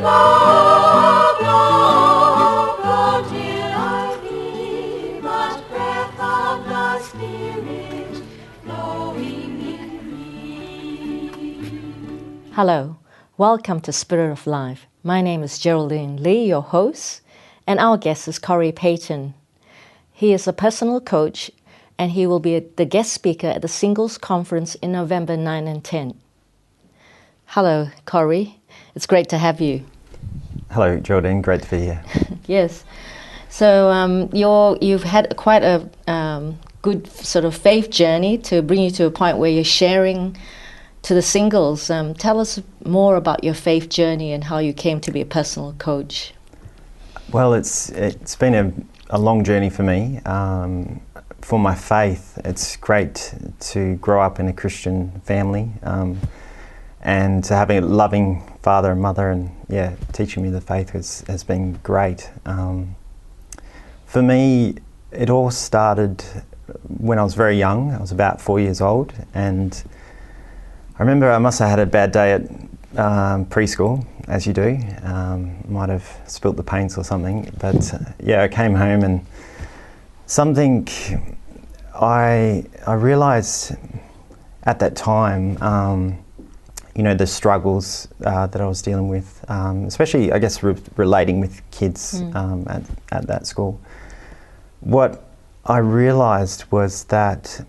Love, love, love till I feel the breath of the Spirit flowing in me. Hello, welcome to Spirit of Life. My name is Geraldine Lee, your host, and our guest is Corey Payton. He is a personal coach, and he will be the guest speaker at the Singles Conference in November 9 and 10. Hello, Corey. It's great to have you. Hello, Geraldine. Great to be here. Yes. So you've had quite a good sort of faith journey to bring you to a point where you're sharing to the singles. Tell us more about your faith journey and how you came to be a personal coach. Well, it's been a long journey for me. For my faith, it's great to grow up in a Christian family and to having a loving father and mother, and teaching me the faith has been great. For me, it all started when I was very young. I was about 4 years old, and I remember I must have had a bad day at preschool, as you do. Might have spilt the paints or something, but I came home and something I realised at that time, the struggles that I was dealing with, especially, I guess, relating with kids at that school. What I realised was that,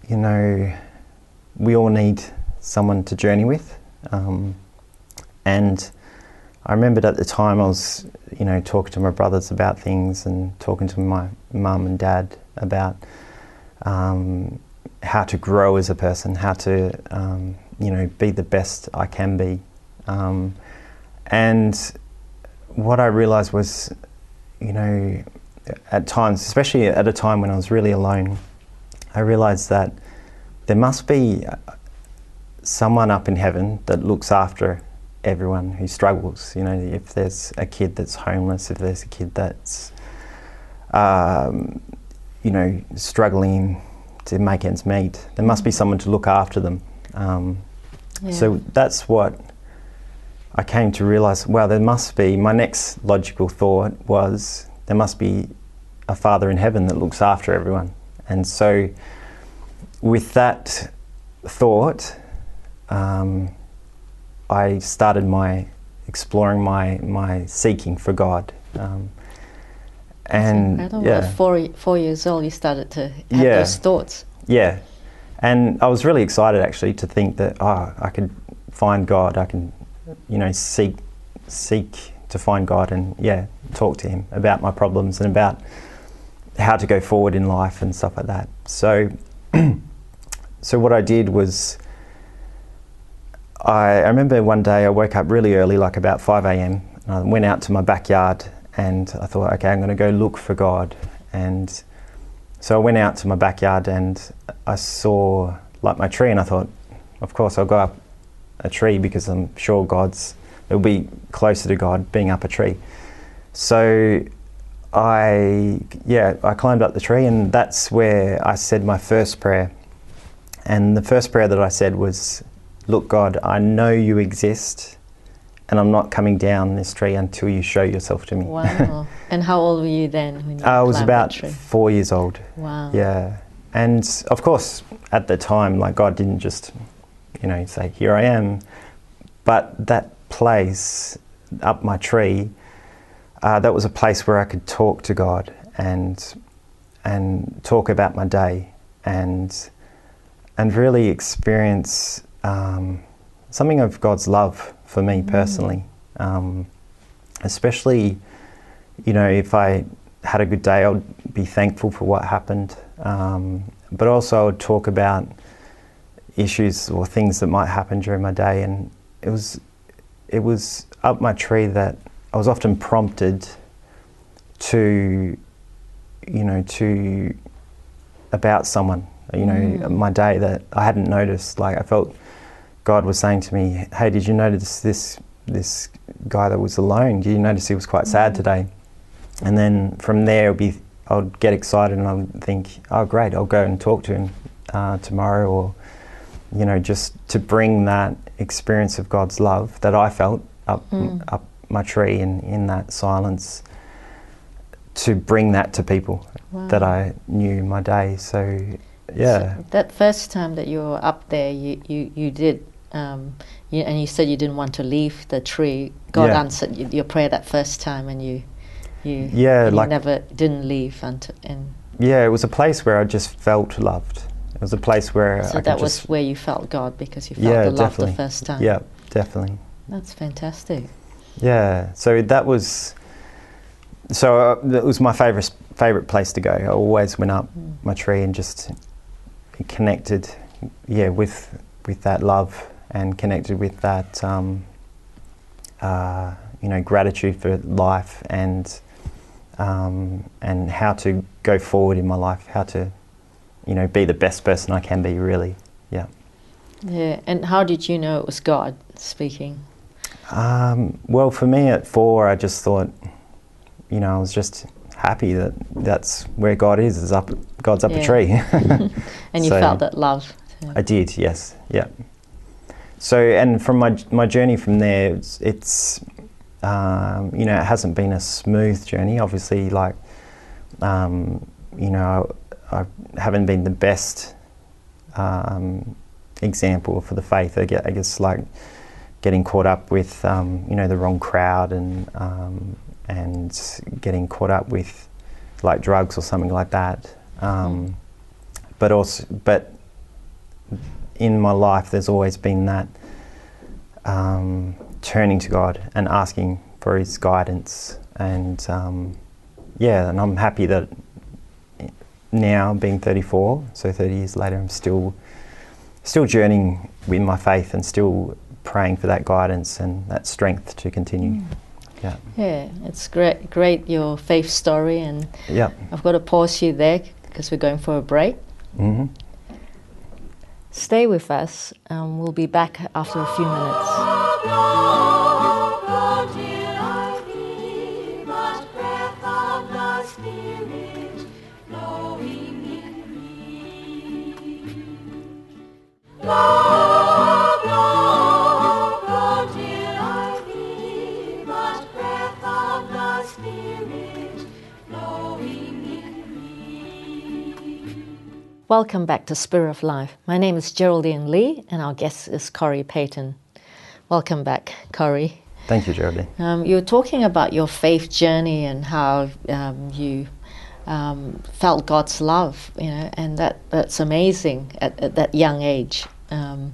we all need someone to journey with. And I remembered at the time I was, talking to my brothers about things and talking to my mum and dad about how to grow as a person, how to, be the best I can be. And what I realised was, at times, especially at a time when I was really alone, I realised that there must be someone up in heaven that looks after everyone who struggles. If there's a kid that's homeless, if there's a kid that's struggling to make ends meet, there must be someone to look after them. So that's what I came to realise. Well, there must be, my next logical thought was, there must be a Father in heaven that looks after everyone. And so with that thought, I started exploring my seeking for God. And at 4 years old, you started to have those thoughts. Yeah, and I was really excited actually to think that I could find God. I can, seek to find God and talk to Him about my problems and about how to go forward in life and stuff like that. So, what I did was, I remember one day I woke up really early, like about 5 a.m. and I went out to my backyard and I thought, okay, I'm going to go look for God. And so I went out to my backyard and I saw like my tree, and I thought, of course I'll go up a tree because I'm sure it'll be closer to God being up a tree. So I climbed up the tree, and that's where I said my first prayer. And the first prayer that I said was, look, God, I know you exist, and I'm not coming down this tree until you show yourself to me. Wow. And how old were you then when you I was climbed about that tree? 4 years old. Wow. Yeah. And of course, at the time, like, God didn't just, say, here I am. But that place up my tree, that was a place where I could talk to God and talk about my day and really experience something of God's love for me personally. Especially, if I had a good day, I would be thankful for what happened. But also I would talk about issues or things that might happen during my day. And it was up my tree that I was often prompted to about someone, my day that I hadn't noticed. Like, I felt God was saying to me, hey, did you notice this guy that was alone? Did you notice he was quite sad today? And then from there, I would get excited and I would think, oh, great, I'll go and talk to him tomorrow, or, just to bring that experience of God's love that I felt up my tree and in that silence to bring that to people that I knew in my day. So, yeah. So that first time that you were up there, you did, and you said you didn't want to leave the tree. God answered your prayer that first time, and you never didn't leave until. Yeah, it was a place where I just felt loved. It was a place where so I that could was just, where you felt God, because you felt the love the first time. Yeah, definitely. That's fantastic. Yeah, so that was my favorite place to go. I always went up my tree and just connected, with that love, and connected with that, gratitude for life, and how to go forward in my life, how to, be the best person I can be, really. Yeah. Yeah, and how did you know it was God speaking? Well, for me at 4, I just thought, I was just happy that that's where God is up. God's up a tree. And you felt that love. I did, yes, yeah. So, and from my journey from there, it's it hasn't been a smooth journey. Obviously, like, I haven't been the best example for the faith. I guess like getting caught up with the wrong crowd, and getting caught up with like drugs or something like that. But in my life, there's always been that turning to God and asking for His guidance, and and I'm happy that now, being 34, so 30 years later, I'm still journeying with my faith and still praying for that guidance and that strength to continue. Yeah, it's great your faith story, and I've got to pause you there because we're going for a break. Mm-hmm. Stay with us, and we'll be back after a few minutes. Welcome back to Spirit of Life. My name is Geraldine Lee, and our guest is Corey Payton. Welcome back, Corey. Thank you, Geraldine. You were talking about your faith journey and how you felt God's love, and that's amazing at that young age. But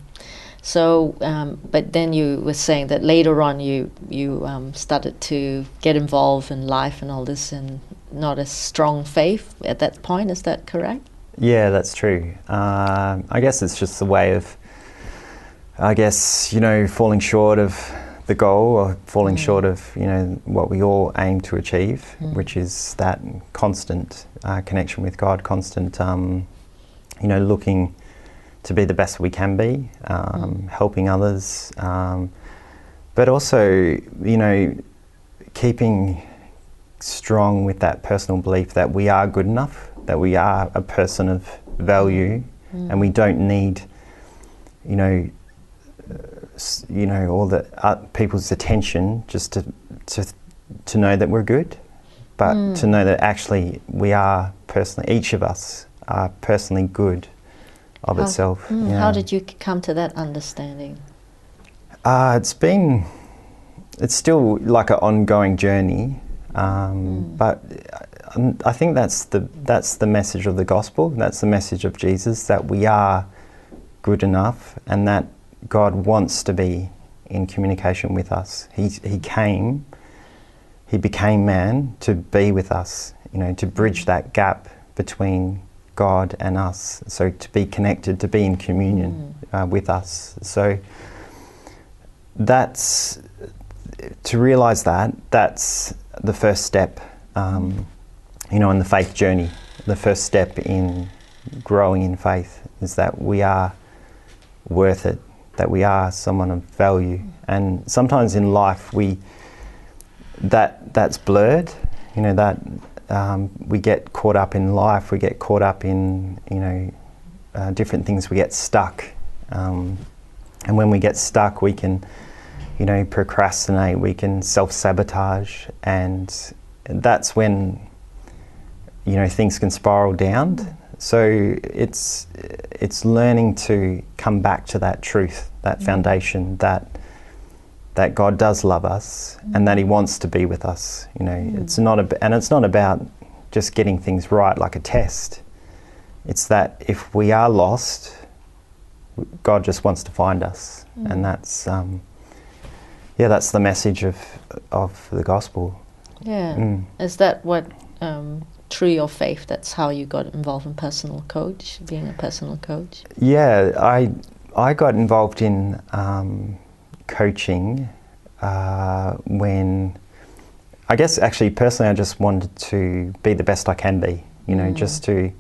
then you were saying that later on you started to get involved in life and all this, and not a strong faith at that point. Is that correct? Yeah, that's true. I guess it's just the way of, falling short of the goal, or falling short of, what we all aim to achieve, which is that constant connection with God, constant, looking to be the best we can be, helping others, but also, keeping strong with that personal belief that we are good enough, that we are a person of value, and we don't need, all the people's attention just to know that we're good, but to know that actually we are personally, each of us are personally good of itself. How did you come to that understanding? It's still like an ongoing journey, but I think that's the message of the gospel. That's the message of Jesus, that we are good enough, and that God wants to be in communication with us. He became man to be with us, to bridge that gap between God and us. So to be connected, to be in communion with us. So to realise that's the first step, in the faith journey. The first step in growing in faith is that we are worth it, that we are someone of value. And sometimes in life that's blurred, that we get caught up in life, we get caught up in different things, we get stuck. And when we get stuck, we can procrastinate, we can self-sabotage, and that's when things can spiral down. So it's learning to come back to that truth, that foundation, that God does love us and that He wants to be with us. It's not about just getting things right like a test. It's that if we are lost, God just wants to find us, and that's that's the message of the gospel. Yeah. Is that what through your faith, that's how you got involved in being a personal coach? Yeah, I got involved in coaching when, I guess actually personally, I just wanted to be the best I can be, just to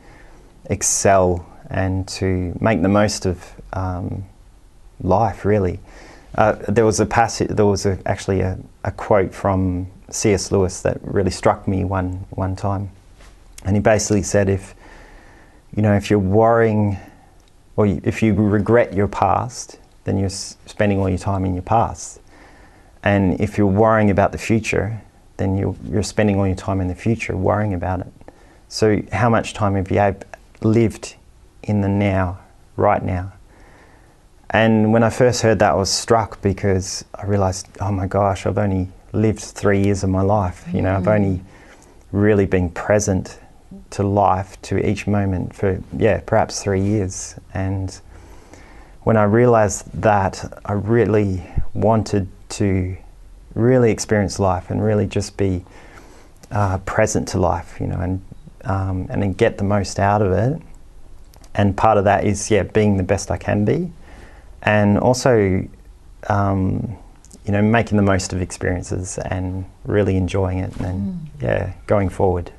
excel and to make the most of life, really. There was actually a quote from C.S. Lewis that really struck me one time. And he basically said, if you're worrying, or if you regret your past, then you're spending all your time in your past. And if you're worrying about the future, then you're spending all your time in the future worrying about it. So how much time have you lived in the now, right now? And when I first heard that, I was struck, because I realised, oh my gosh, I've only lived 3 years of my life. I've only really been present to life, to each moment for, perhaps 3 years. And when I realised that, I really wanted to really experience life and really just be present to life, and then get the most out of it. And part of that is, being the best I can be, and also, making the most of experiences and really enjoying it, and going forward.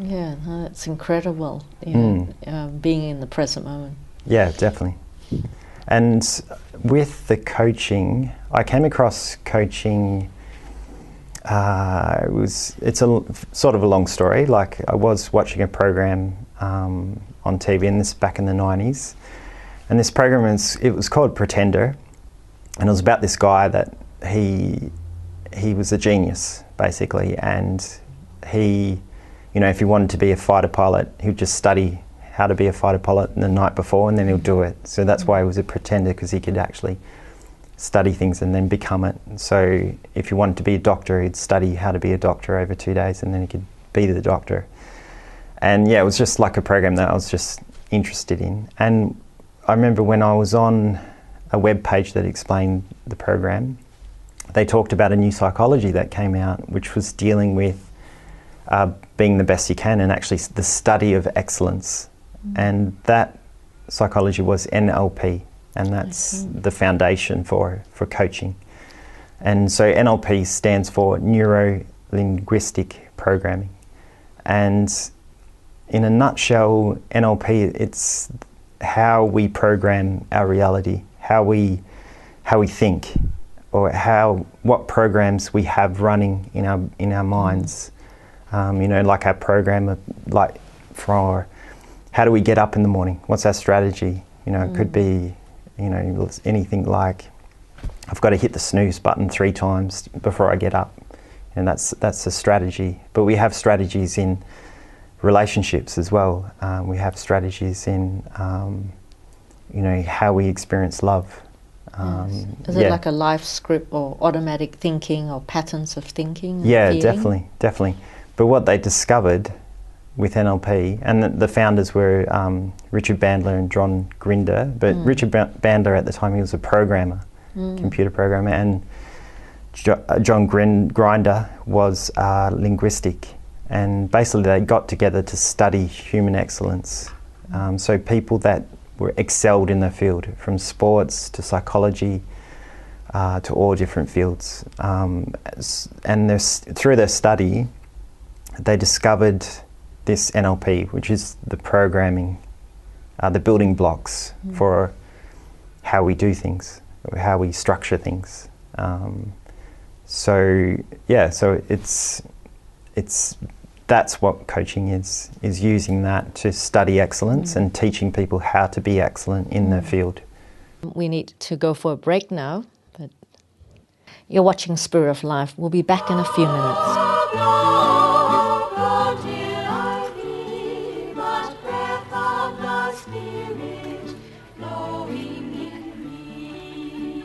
Yeah, no, that's incredible. Being in the present moment. Yeah, definitely. And with the coaching, I came across coaching. It's a sort of a long story. Like, I was watching a program on TV, and this back in the 90s. And this program was called Pretender, and it was about this guy that he was a genius, basically, and he, if he wanted to be a fighter pilot, he would just study how to be a fighter pilot the night before, and then he'll do it. So that's why he was a pretender, because he could actually study things and then become it. So if he wanted to be a doctor, he'd study how to be a doctor over 2 days, and then he could be the doctor. And it was just like a program that I was just interested in. And I remember when I was on a web page that explained the program, they talked about a new psychology that came out, which was dealing with being the best you can, and actually the study of excellence. And that psychology was NLP, and that's the foundation for coaching. And so NLP stands for Neuro-Linguistic Programming. And in a nutshell, NLP, it's how we program our reality, how we think, or what programs we have running in our minds. Like our program, like for how do we get up in the morning? What's our strategy? It could be, anything like, I've got to hit the snooze button 3 times before I get up, and that's a strategy. But we have strategies in relationships as well. We have strategies in, how we experience love. Is it like a life script, or automatic thinking, or patterns of thinking? Yeah, definitely. But what they discovered with NLP, and the founders were Richard Bandler and John Grinder, but Richard Bandler at the time, he was a programmer, computer programmer, and John Grinder was linguistic. And basically they got together to study human excellence. So people that were excelled in their field, from sports to psychology to all different fields. And through their study, they discovered this NLP, which is the programming, the building blocks for how we do things, or how we structure things. So that's what coaching is using that to study excellence and teaching people how to be excellent in their field. We need to go for a break now, but You're watching Spirit of Life. We'll be back in a few minutes. Go till I hear much breath of the Spirit blowing in me.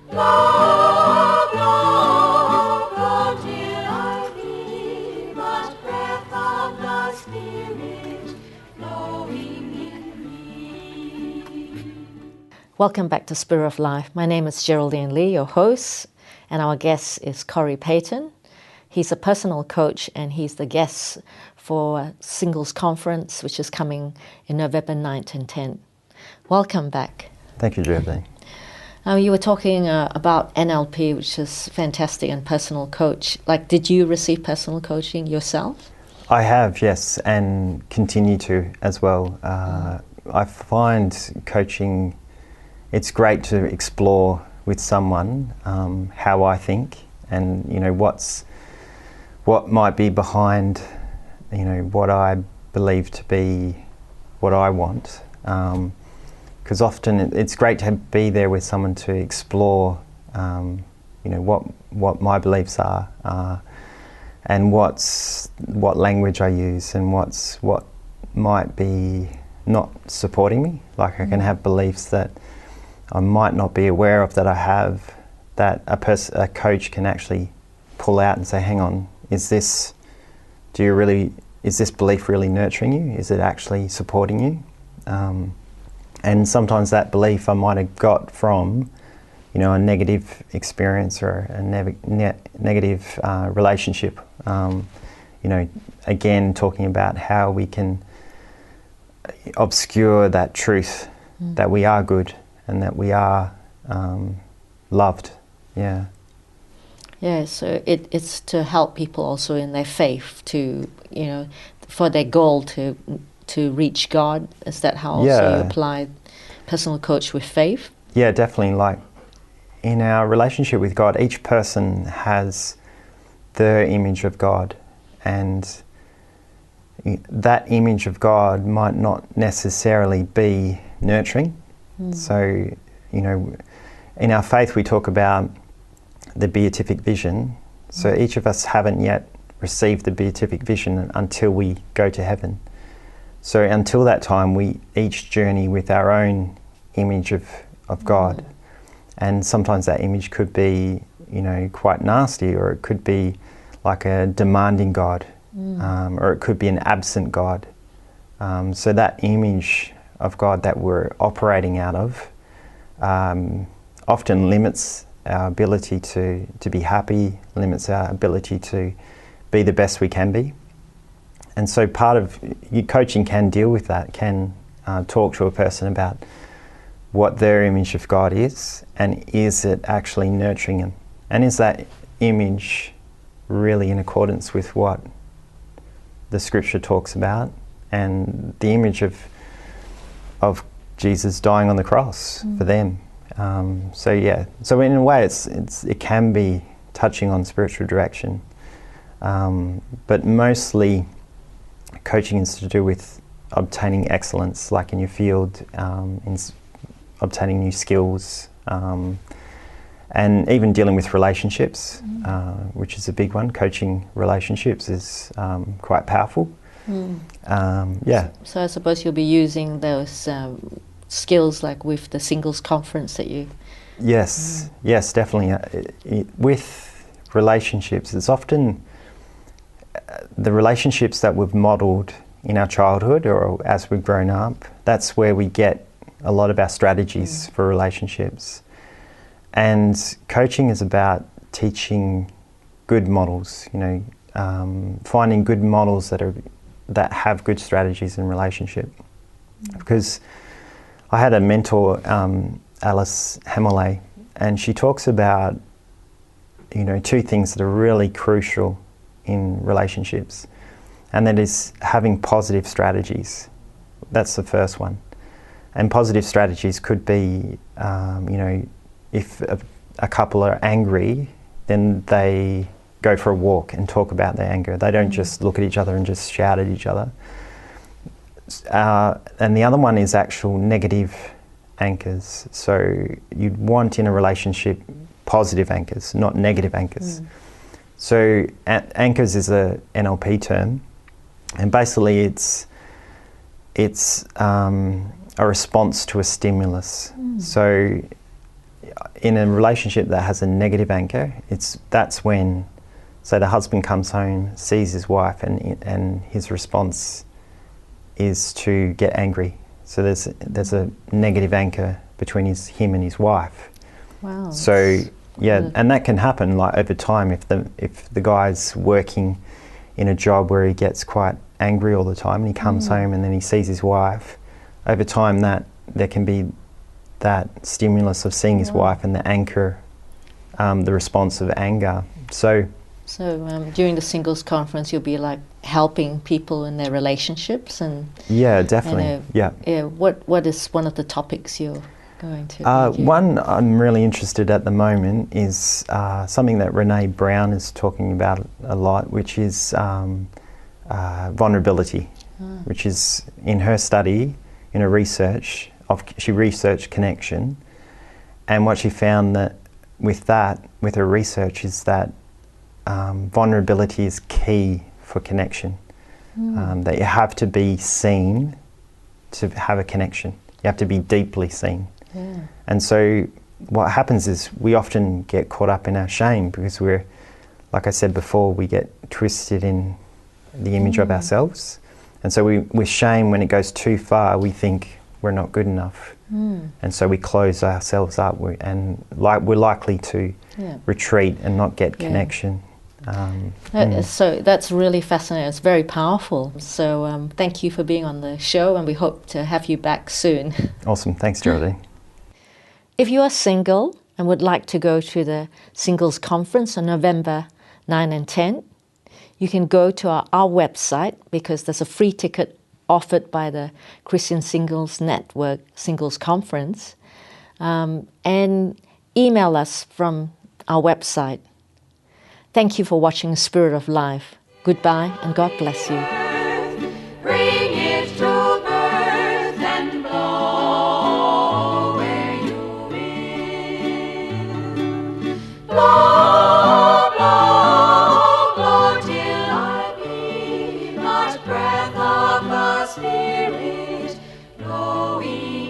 Blow, blow, go till I hear much breath of the Spirit blowing in me. Welcome back to Spirit of Life. My name is Geraldine Lee, your host, and our guest is Corey Payton. He's a personal coach and he's the guest for Singles Conference, which is coming in November 9th and 10th. Welcome back. Thank you, Geraldine. You were talking about NLP, which is fantastic, and personal coach. Like, did you receive personal coaching yourself? I have, yes, and continue to as well. I find coaching, it's great to explore with someone how I think and, you know, what might be behind, you know, what I believe to be what I want. Because often it's great to be there with someone to explore, you know, what my beliefs are, and what language I use, and what might be not supporting me. Like I can have beliefs that I might not be aware of that I have, that a coach can actually pull out and say, hang on, is this belief really nurturing you? Is it actually supporting you? And sometimes that belief I might have got from, you know, a negative experience or a negative relationship. You know, again, talking about how we can obscure that truth that we are good and that we are loved. Yeah. Yeah, so it's to help people also in their faith to, you know, for their goal to reach God. Is that how also you apply personal coach with faith? Yeah, definitely. Like in our relationship with God, each person has their image of God, and that image of God might not necessarily be nurturing. So, you know, in our faith we talk about the beatific vision. So each of us haven't yet received the beatific vision until we go to heaven. So until that time we each journey with our own image of God. And sometimes that image could be, you know, quite nasty, or it could be like a demanding God, or it could be an absent God. So that image of God that we're operating out of often limits our ability to be happy, limits our ability to be the best we can be. And so part of your coaching can deal with that, can talk to a person about what their image of God is, and is it actually nurturing them? And is that image really in accordance with what the scripture talks about, and the image of Jesus dying on the cross for them? So in a way it can be touching on spiritual direction, but mostly coaching is to do with obtaining excellence, like in your field, obtaining new skills, and even dealing with relationships, which is a big one. Coaching relationships is quite powerful. So I suppose you'll be using those skills like with the Singles Conference that you... Yes, definitely. With relationships, it's often the relationships that we've modelled in our childhood or as we've grown up, that's where we get a lot of our strategies for relationships. And coaching is about teaching good models, you know, finding good models that have good strategies in relationship. Because I had a mentor, Alice Hammerley, and she talks about, you know, two things that are really crucial in relationships, and that is having positive strategies. That's the first one. And positive strategies could be, you know, if a couple are angry, then they go for a walk and talk about their anger. They don't just look at each other and just shout at each other. And the other one is actual negative anchors. So you'd want in a relationship positive anchors, not negative anchors. So anchors is a NLP term, and basically it's a response to a stimulus. So in a relationship that has a negative anchor, that's when, say, the husband comes home, sees his wife, and his response is to get angry. So there's a negative anchor between him and his wife. Wow. So yeah, and that can happen like over time if the guy's working in a job where he gets quite angry all the time, and he comes home and then he sees his wife. Over time, that there can be that stimulus of seeing his wife and the anchor, the response of anger. So during the singles conference, you'll be like helping people in their relationships, and yeah, definitely, yeah. What is one of the topics you're going to? One I'm really interested at the moment is something that Renee Brown is talking about a lot, which is vulnerability, which is in her study, in her research. She researched connection, and what she found that with her research is that vulnerability is key for connection. That you have to be seen to have a connection. You have to be deeply seen. Yeah. And so what happens is we often get caught up in our shame because we're, like I said before, we get twisted in the image of ourselves. And so with shame, when it goes too far, we think we're not good enough. And so we close ourselves up, and we're likely to retreat and not get connection. So that's really fascinating. It's very powerful. So thank you for being on the show, and we hope to have you back soon. Awesome. Thanks, Geraldine. If you are single and would like to go to the Singles Conference on November 9 and 10, you can go to our website, because there's a free ticket offered by the Christian Singles Network Singles Conference, and email us from our website. Thank you for watching Spirit of Life. Goodbye, and God bless you. Bring it to birth and blow where you will. Blow, blow, blow till I be but breath of the Spirit blowing